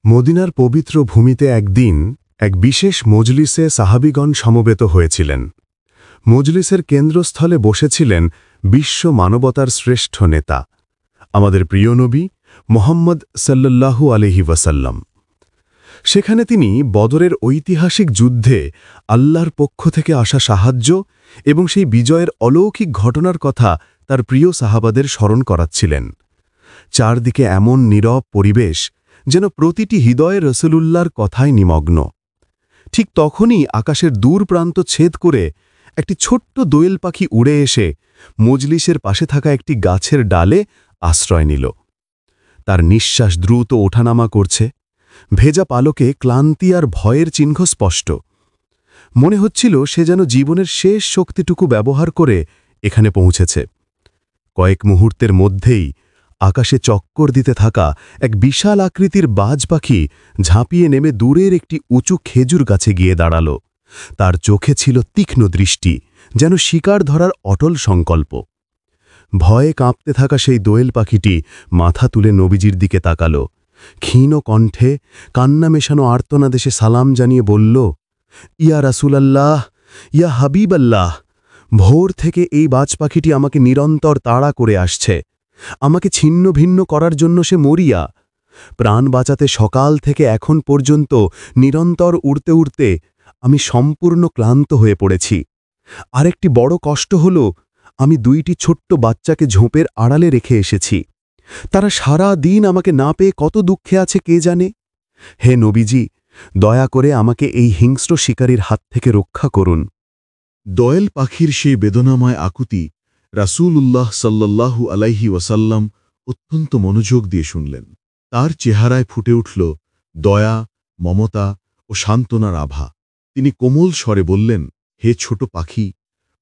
মদিনার পবিত্র ভূমিতে একদিন এক বিশেষ মজলিসে সাহাবিগণ সমবেত হয়েছিলেন। মজলিসের কেন্দ্রস্থলে বসেছিলেন বিশ্ব মানবতার শ্রেষ্ঠ নেতা, আমাদের প্রিয় নবী মুহাম্মদ সাল্লাল্লাহু আলাইহি ওয়াসাল্লাম। সেখানে তিনি বদরের ঐতিহাসিক যুদ্ধে আল্লাহর পক্ষ থেকে আসা সাহায্য এবং সেই বিজয়ের অলৌকিক ঘটনার কথা তার প্রিয় সাহাবাদের স্মরণ করাচ্ছিলেন। চারদিকে এমন নীরব পরিবেশ যেন প্রতিটি হৃদয়ে রসুলুল্লাহর কথায় নিমগ্ন। ঠিক তখনই আকাশের দূর প্রান্ত ছেদ করে একটি ছোট্ট দোয়েল পাখি উড়ে এসে মজলিসের পাশে থাকা একটি গাছের ডালে আশ্রয় নিল। তার নিঃশ্বাস দ্রুত ওঠানামা করছে, ভেজা পালকে ক্লান্তি আর ভয়ের চিহ্ন স্পষ্ট। মনে হচ্ছিল সে যেন জীবনের শেষ শক্তিটুকু ব্যবহার করে এখানে পৌঁছেছে। কয়েক মুহূর্তের মধ্যেই আকাশে চক্কর দিতে থাকা এক বিশাল আকৃতির বাজ পাখি ঝাঁপিয়ে নেমে দূরের একটি উঁচু খেজুর গাছে গিয়ে দাঁড়াল। তার চোখে ছিল তীক্ষ্ণ দৃষ্টি, যেন শিকার ধরার অটল সংকল্প। ভয়ে কাঁপতে থাকা সেই দোয়েল পাখিটি মাথা তুলে নবীজির দিকে তাকাল। ক্ষীণ কণ্ঠে কান্না মেশানো আর্তনাদেশে সালাম জানিয়ে বলল, ইয়া রাসূলাল্লাহ, ইয়া হাবিবাল্লাহ, ভোর থেকে এই বাজ পাখিটি আমাকে নিরন্তর তাড়া করে আসছে। আমাকে ছিন্ন ভিন্ন করার জন্য সে মরিয়া। প্রাণ বাঁচাতে সকাল থেকে এখন পর্যন্ত নিরন্তর উড়তে উড়তে আমি সম্পূর্ণ ক্লান্ত হয়ে পড়েছি। আরেকটি বড় কষ্ট হল, আমি দুইটি ছোট্ট বাচ্চাকে ঝোপের আড়ালে রেখে এসেছি। তারা সারা দিন আমাকে না পেয়ে কত দুঃখে আছে কে জানে। হে নবীজি, দয়া করে আমাকে এই হিংস্র শিকারীর হাত থেকে রক্ষা করুন। দোয়েল পাখির সেই বেদনাময় আকুতি রাসূলুল্লাহ সাল্লাল্লাহু আলাইহি ওয়াসাল্লাম অত্যন্ত মনোযোগ দিয়ে শুনলেন। তার চেহারায় ফুটে উঠল দয়া, মমতা ও সান্ত্বনার আভা। তিনি কোমল স্বরে বললেন, হে ছোট পাখি,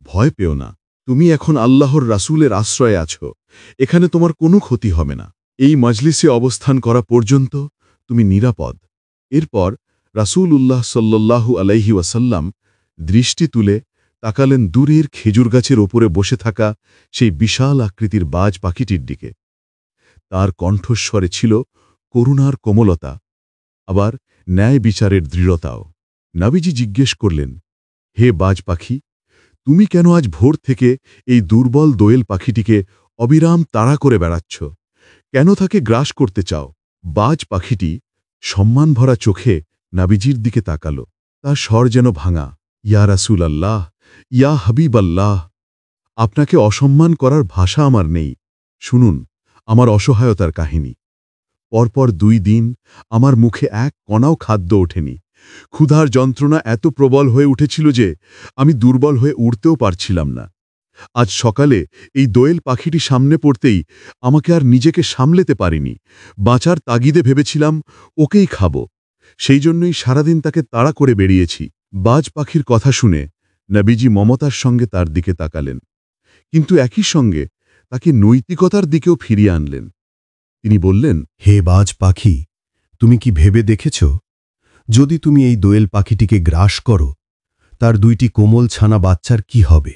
ভয় পেও না। তুমি এখন আল্লাহর রাসূলের আশ্রয়ে আছো। এখানে তোমার কোনো ক্ষতি হবে না। এই মজলিসে অবস্থান করা পর্যন্ত তুমি নিরাপদ। এরপর রাসূলুল্লাহ সাল্লাল্লাহু আলাইহি ওয়াসাল্লাম দৃষ্টি তুলে তাকালেন দূরের খেজুর গাছের ওপরে বসে থাকা সেই বিশাল আকৃতির বাজ পাখিটির দিকে। তার কণ্ঠস্বরে ছিল করুণার কোমলতা, আবার ন্যায় বিচারের দৃঢ়তাও। নবীজি জিজ্ঞেস করলেন, হে বাজ পাখি, তুমি কেন আজ ভোর থেকে এই দুর্বল দোয়েল পাখিটিকে অবিরাম তাড়া করে বেড়াচ্ছ? কেন তাকে গ্রাস করতে চাও? বাজ পাখিটি সম্মানভরা চোখে নবীজির দিকে তাকাল। তার স্বর যেন ভাঙা, ইয়া রাসূলাল্লাহ, ইয়া হাবিবাল্লাহ, আপনাকে অসম্মান করার ভাষা আমার নেই। শুনুন আমার অসহায়তার কাহিনী। পরপর 2 দিন আমার মুখে এক কণাও খাদ্য ওঠেনি। ক্ষুধার যন্ত্রণা এত প্রবল হয়ে উঠেছিল যে আমি দুর্বল হয়ে উড়তেও পারছিলাম না। আজ সকালে এই দোয়েল পাখিটি সামনে পড়তেই আমাকে আর নিজেকে সামলেতে পারিনি। বাঁচার তাগিদে ভেবেছিলাম ওকেই খাব। সেই জন্যই সারাদিন তাকে তাড়া করে বেরিয়েছি। বাজ পাখির কথা শুনে নবীজি মমতার সঙ্গে তার দিকে তাকালেন, কিন্তু একই সঙ্গে তাকে নৈতিকতার দিকেও ফিরিয়ে আনলেন। তিনি বললেন, হে বাজ পাখি, তুমি কি ভেবে দেখেছ, যদি তুমি এই দোয়েল পাখিটিকে গ্রাস করো, তার 2টি কোমল ছানা বাচ্চার কি হবে?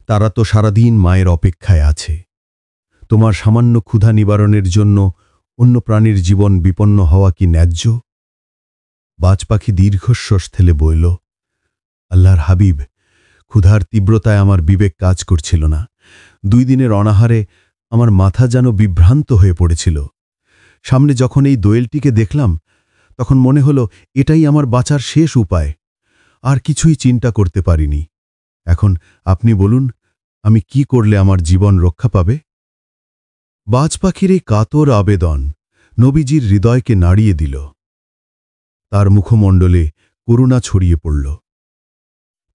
তারা তো সারাদিন মায়ের অপেক্ষায় আছে। তোমার সামান্য ক্ষুধা নিবারণের জন্য অন্য প্রাণীর জীবন বিপন্ন হওয়া কি ন্যায্য? বাজ পাখি দীর্ঘশ্বাস ফেলে বলল, আল্লাহর হাবিব, ক্ষুধার তীব্রতায় আমার বিবেক কাজ করছিল না। 2 দিনের অনাহারে আমার মাথা যেন বিভ্রান্ত হয়ে পড়েছিল। সামনে যখন এই দোয়েলটিকে দেখলাম, তখন মনে হলো এটাই আমার বাঁচার শেষ উপায়। আর কিছুই চিন্তা করতে পারিনি। এখন আপনি বলুন, আমি কি করলে আমার জীবন রক্ষা পাবে? বাজ পাখির এই কাতর আবেদন নবীজির হৃদয়কে নাড়িয়ে দিল। তার মুখমণ্ডলে করুণা ছড়িয়ে পড়ল।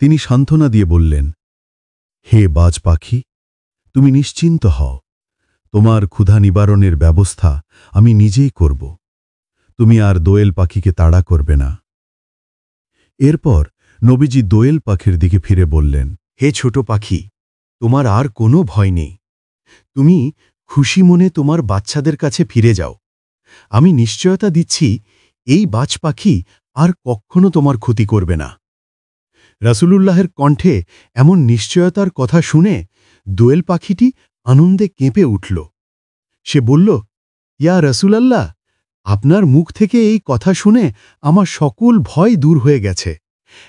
তিনি সান্ত্বনা দিয়ে বললেন, হে বাজ পাখি, তুমি নিশ্চিন্ত হও। তোমার ক্ষুধা নিবারণের ব্যবস্থা আমি নিজেই করব। তুমি আর দোয়েল পাখিকে তাড়া করবে না। এরপর নবীজি দোয়েল পাখির দিকে ফিরে বললেন, হে ছোট পাখি, তোমার আর কোনো ভয় নেই। তুমি খুশি মনে তোমার বাচ্চাদের কাছে ফিরে যাও। আমি নিশ্চয়তা দিচ্ছি, এই বাজ পাখি আর কখনো তোমার ক্ষতি করবে না। রাসূলুল্লাহের কণ্ঠে এমন নিশ্চয়তার কথা শুনে দোয়েল পাখিটি আনন্দে কেঁপে উঠল। সে বলল, ইয়া রাসূলাল্লাহ, আপনার মুখ থেকে এই কথা শুনে আমার সকল ভয় দূর হয়ে গেছে।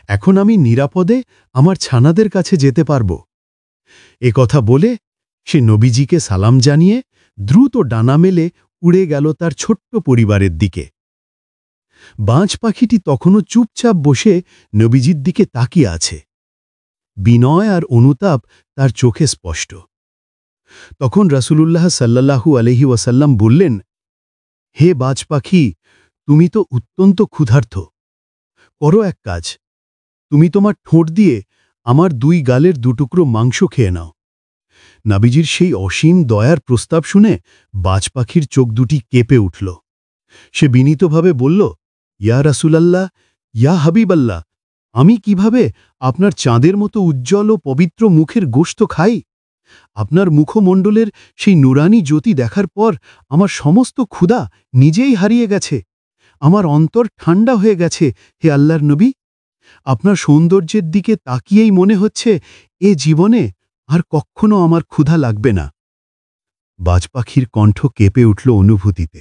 এখন আমি নিরাপদে আমার ছানাদের কাছে যেতে পারব। এ কথা বলে সে নবীজিকে সালাম জানিয়ে দ্রুত ডানা মেলে উড়ে গেল তার ছোট্ট পরিবারের দিকে। বাজ পাখিটি তখনও চুপচাপ বসে নবীজির দিকে তাকিয়ে আছে। বিনয় আর অনুতাপ তার চোখে স্পষ্ট। তখন রাসূলুল্লাহ সাল্লাল্লাহু আলাইহি ওয়াসাল্লাম বললেন, হে বাজ পাখি, তুমি তো অত্যন্ত ক্ষুধার্ত। করো এক কাজ, তুমি তোমার ঠোঁট দিয়ে আমার 2 গালের 2 টুকরো মাংস খেয়ে নাও। নাবিজির সেই অসীম দয়ার প্রস্তাব শুনে বাজ পাখির চোখ দুটি কেঁপে উঠল। সে বিনীতভাবে বলল, ইয়া রাসূলাল্লাহ, ইয়া হাবিবাল্লাহ, আমি কিভাবে আপনার চাঁদের মতো উজ্জ্বল ও পবিত্র মুখের গোশত খাই? আপনার মুখমণ্ডলের সেই নুরানি জ্যোতি দেখার পর আমার সমস্ত ক্ষুধা নিজেই হারিয়ে গেছে। আমার অন্তর ঠান্ডা হয়ে গেছে, হে আল্লাহর নবী। আপনার সৌন্দর্যের দিকে তাকিয়েই মনে হচ্ছে এ জীবনে আর কখনো আমার ক্ষুধা লাগবে না। বাজ পাখির কণ্ঠ কেঁপে উঠল অনুভূতিতে।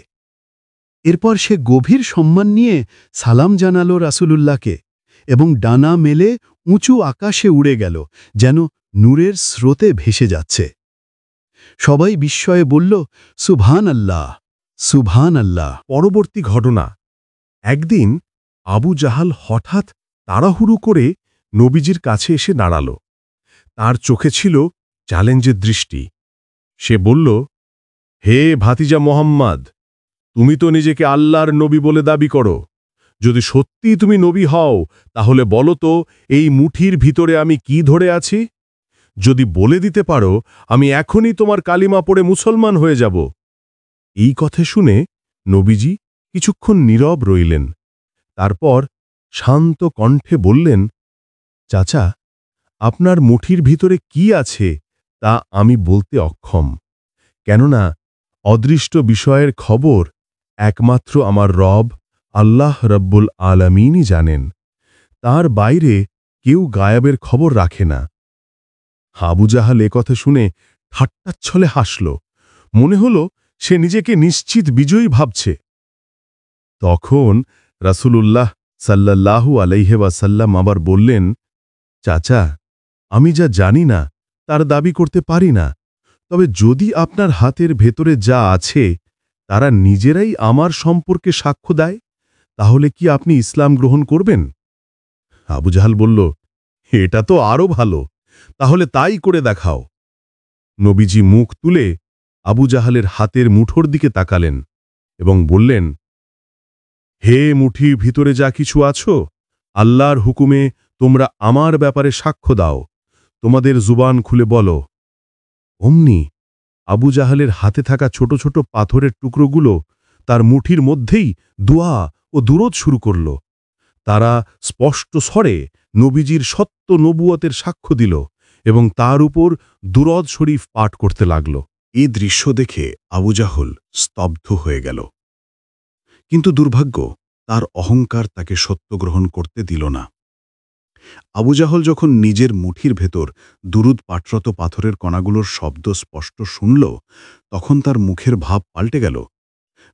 এরপর সে গভীর সম্মান নিয়ে সালাম জানাল রাসূলুল্লাহকে এবং ডানা মেলে উঁচু আকাশে উড়ে গেল, যেন নূরের স্রোতে ভেসে যাচ্ছে। সবাই বিস্ময়ে বলল, সুবহান আল্লাহ, সুবহান আল্লাহ। পরবর্তী ঘটনা। একদিন আবু জাহাল হঠাৎ তাড়াহুড়ো করে নবীজির কাছে এসে দাঁড়াল। তার চোখে ছিল চ্যালেঞ্জের দৃষ্টি। সে বলল, হে ভাতিজা মোহাম্মদ, তুমি তো নিজেকে আল্লাহর নবী বলে দাবি করো। যদি সত্যিই তুমি নবী হও, তাহলে বলো তো এই মুঠির ভিতরে আমি কি ধরে আছি? যদি বলে দিতে পারো, আমি এখনই তোমার কালিমা পড়ে মুসলমান হয়ে যাব। এই কথা শুনে নবীজি কিছুক্ষণ নীরব রইলেন। তারপর শান্ত কণ্ঠে বললেন, চাচা, আপনার মুঠির ভিতরে কি আছে তা আমি বলতে অক্ষম, কেননা অদৃষ্ট বিষয়ের খবর একমাত্র আমার রব আল্লাহ রব্বুল আলামিনই জানেন। তার বাইরে কেউ গায়েবের খবর রাখে না। আবু জাহাল কথা শুনে ঠাট্টাচ্ছলে হাসল। মনে হল সে নিজেকে নিশ্চিত বিজয়ী ভাবছে। তখন রাসূলুল্লাহ সাল্লাল্লাহু আলাইহি ওয়াসাল্লাম আবার বললেন, চাচা, আমি যা জানি না তার দাবি করতে পারি না, তবে যদি আপনার হাতের ভেতরে যা আছে তারা নিজেরাই আমার সম্পর্কে সাক্ষ্য দেয়, তাহলে কি আপনি ইসলাম গ্রহণ করবেন? আবু জাহাল বলল, এটা তো আরও ভালো, তাহলে তাই করে দেখাও। নবীজি মুখ তুলে আবু জাহালের হাতের মুঠোর দিকে তাকালেন এবং বললেন, হে মুঠির ভিতরে যা কিছু আছো, আল্লাহর হুকুমে তোমরা আমার ব্যাপারে সাক্ষ্য দাও। তোমাদের জুবান খুলে বলো। অমনি আবু জাহালের হাতে থাকা ছোট ছোট পাথরের টুকরোগুলো তার মুঠির মধ্যেই দোয়া ও দুরূদ শুরু করল। তারা স্পষ্ট স্বরে নবীজির সত্য নবুয়তের সাক্ষ্য দিল এবং তার উপর দুরূদ শরীফ পাঠ করতে লাগল। এই দৃশ্য দেখে আবু জাহল স্তব্ধ হয়ে গেল। কিন্তু দুর্ভাগ্য, তার অহংকার তাকে সত্য গ্রহণ করতে দিল না। আবু জাহল যখন নিজের মুঠির ভেতর দুরূদ পাঠরত পাথরের কণাগুলোর শব্দ স্পষ্ট শুনল, তখন তার মুখের ভাব পাল্টে গেল।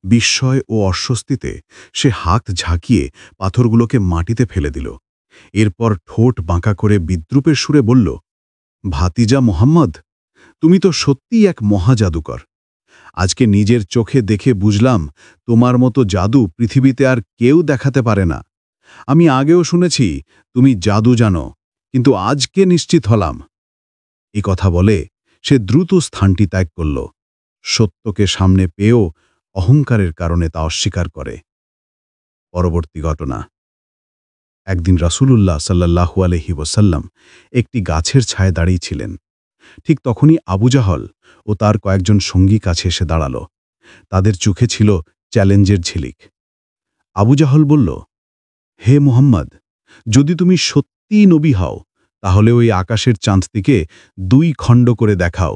বিস্ময় ও অস্বস্তিতে সে হাত ঝাঁকিয়ে পাথরগুলোকে মাটিতে ফেলে দিল। এরপর ঠোঁট বাঁকা করে বিদ্রূপের সুরে বলল, ভাতিজা মোহাম্মদ, তুমি তো সত্যিই এক মহাজাদুকর। আজকে নিজের চোখে দেখে বুঝলাম তোমার মতো জাদু পৃথিবীতে আর কেউ দেখাতে পারে না। আমি আগেও শুনেছি তুমি জাদু জানো, কিন্তু আজকে নিশ্চিত হলাম। এই কথা বলে সে দ্রুত স্থানটি ত্যাগ করল। সত্যকে সামনে পেয়েও অহংকারের কারণে তা অস্বীকার করে। পরবর্তী ঘটনা। একদিন রাসূলুল্লাহ সাল্লাল্লাহু আলাইহি ওয়াসাল্লাম একটি গাছের ছায়ায় দাঁড়িয়েছিলেন। ঠিক তখনই আবু জাহল ও তার কয়েকজন সঙ্গী কাছে এসে দাঁড়াল। তাদের চোখে ছিল চ্যালেঞ্জের ঝিলিক। আবু জাহল বলল, হে মুহাম্মদ, যদি তুমি সত্যিই নবী হও, তাহলে ওই আকাশের চাঁদটিকে 2 খণ্ড করে দেখাও।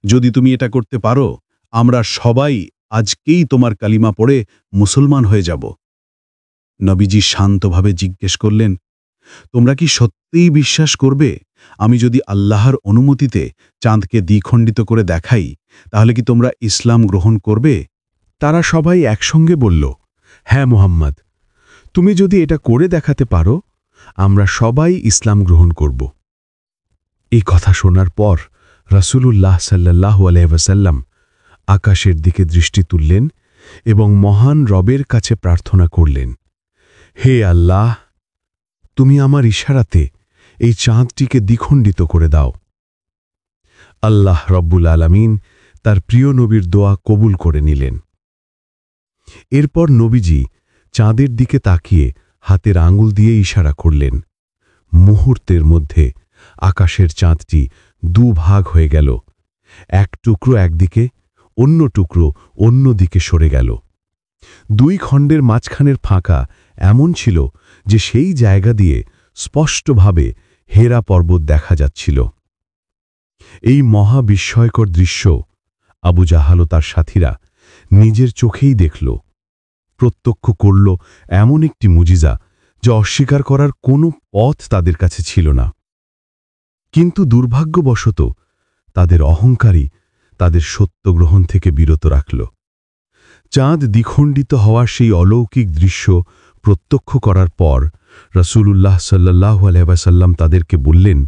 যদি তুমি এটা করতে পারো, আমরা সবাই আজকেই তোমার কালিমা পড়ে মুসলমান হয়ে যাব। নবীজি শান্তভাবে জিজ্ঞেস করলেন, তোমরা কি সত্যিই বিশ্বাস করবে আমি যদি আল্লাহর অনুমতিতে চাঁদকে দ্বিখণ্ডিত করে দেখাই, তাহলে কি তোমরা ইসলাম গ্রহণ করবে? তারা সবাই একসঙ্গে বলল, হ্যাঁ মুহাম্মদ, তুমি যদি এটা করে দেখাতে পারো, আমরা সবাই ইসলাম গ্রহণ করব। এই কথা শোনার পর রাসূলুল্লাহ সাল্লাল্লাহু আলাইহি ওয়াসাল্লাম আকাশের দিকে দৃষ্টি তুললেন এবং মহান রবের কাছে প্রার্থনা করলেন, হে আল্লাহ, তুমি আমার ইশারাতে এই চাঁদটিকে দ্বিখণ্ডিত করে দাও। আল্লাহ রব্বুল আলামিন তার প্রিয় নবীর দোয়া কবুল করে নিলেন। এরপর নবীজি চাঁদের দিকে তাকিয়ে হাতের আঙুল দিয়ে ইশারা করলেন। মুহূর্তের মধ্যে আকাশের চাঁদটি দুভাগ হয়ে গেল। এক টুকরো একদিকে, অন্য টুকরো অন্য দিকে সরে গেল। দুই খণ্ডের মাঝখানের ফাঁকা এমন ছিল যে সেই জায়গা দিয়ে স্পষ্টভাবে হেরা পর্বত দেখা যাচ্ছিল। এই মহা বিস্ময়কর দৃশ্য আবু জাহাল ও তার সাথীরা নিজের চোখেই দেখল, প্রত্যক্ষ করল এমন একটি মুজিজা যা অস্বীকার করার কোনো পথ তাদের কাছে ছিল না। কিন্তু দুর্ভাগ্যবশত তাদের অহংকারই তাদের সত্যগ্রহণ থেকে বিরত রাখল। চাঁদ দ্বিখণ্ডিত হওয়ার সেই অলৌকিক দৃশ্য প্রত্যক্ষ করার পর রাসূলুল্লাহ সাল্লাল্লাহু আলাইহি ওয়াসাল্লাম তাদেরকে বললেন,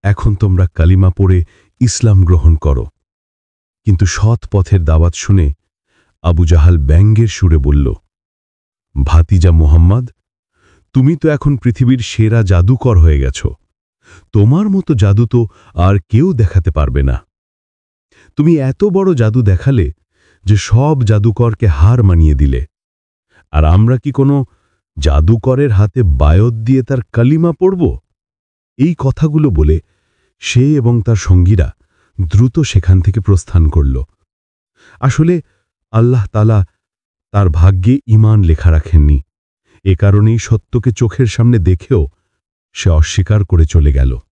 এখন তোমরা কালিমা পড়ে ইসলাম গ্রহণ করো। কিন্তু সৎ পথের দাওয়াত শুনে আবু জাহাল ব্যঙ্গের সুরে বলল, ভাতিজা মুহাম্মদ, তুমি তো এখন পৃথিবীর সেরা জাদুকর হয়ে গেছ। তোমার মতো জাদু তো আর কেউ দেখাতে পারবে না। তুমি এত বড় জাদু দেখালে যে সব জাদুকরকে হার মানিয়ে দিলে, আর আমরা কি কোনো জাদুকরের হাতে বায়ত দিয়ে তার কালিমা পড়ব? এই কথাগুলো বলে সে এবং তার সঙ্গীরা দ্রুত সেখান থেকে প্রস্থান করল। আসলে আল্লাহ তাআলা তার ভাগ্যে ঈমান লেখা রাখেননি, এ কারণেই সত্যকে চোখের সামনে দেখেও সে অস্বীকার করে চলে গেল।